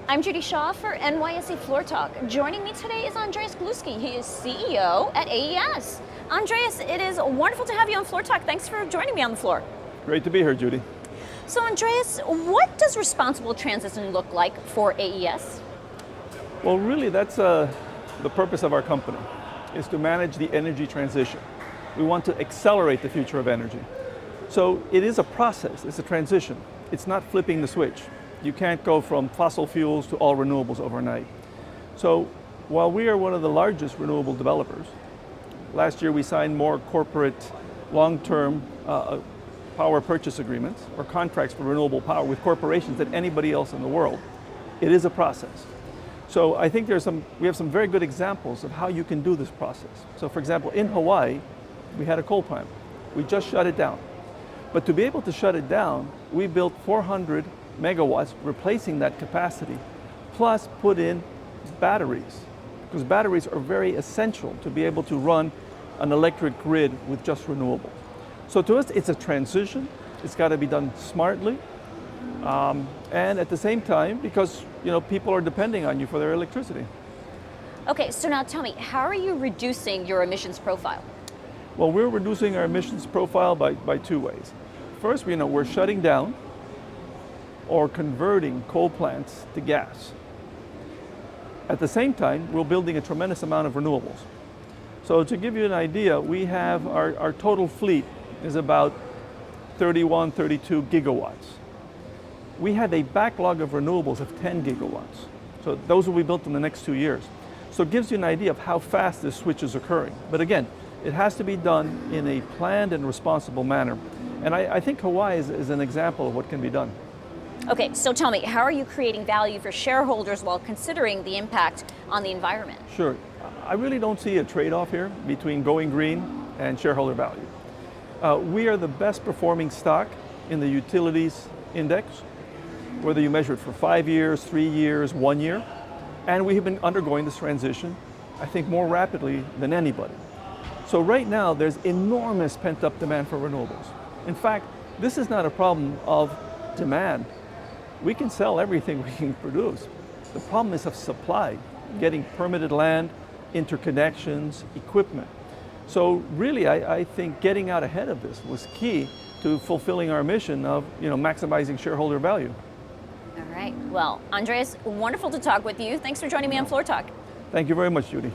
I'm Judy Shaw for NYSE Floor Talk. Joining me today is Andres Gluski. He is CEO at AES. Andres, it is wonderful to have you on Floor Talk. Thanks for joining me on the floor. Great to be here, Judy. So Andres, what does responsible transition look like for AES? Well, really that's the purpose of our company, is to manage the energy transition. We want to accelerate the future of energy. So it is a process, it's a transition. It's not flipping the switch. You can't go from fossil fuels to all renewables overnight. So while we are one of the largest renewable developers, last year we signed more corporate long-term power purchase agreements or contracts for renewable power with corporations than anybody else in the world. It is a process. So I think we have some very good examples of how you can do this process. So for example, in Hawaii, we had a coal plant. We just shut it down. But to be able to shut it down, we built 400 megawatts, replacing that capacity, plus put in batteries, because batteries are very essential to be able to run an electric grid with just renewables. So to us, it's a transition. It's got to be done smartly, and at the same time, because people are depending on you for their electricity. Okay, so now tell me, how are you reducing your emissions profile? Well, we're reducing our emissions profile by two ways. First, we're shutting down or converting coal plants to gas. At the same time, we're building a tremendous amount of renewables. So to give you an idea, we have our total fleet is about 31, 32 gigawatts. We have a backlog of renewables of 10 gigawatts. So those will be built in the next 2 years. So it gives you an idea of how fast this switch is occurring. But again, it has to be done in a planned and responsible manner. And I think Hawaii is an example of what can be done. Okay, so tell me, how are you creating value for shareholders while considering the impact on the environment? Sure. I really don't see a trade-off here between going green and shareholder value. We are the best performing stock in the utilities index, whether you measure it for 5 years, 3 years, 1 year. And we have been undergoing this transition, I think, more rapidly than anybody. So right now, there's enormous pent-up demand for renewables. In fact, this is not a problem of demand. We can sell everything we can produce. The problem is of supply, getting permitted land, interconnections, equipment. So really, I think getting out ahead of this was key to fulfilling our mission of maximizing shareholder value. All right, well, Andres, wonderful to talk with you. Thanks for joining me on Floor Talk. Thank you very much, Judy.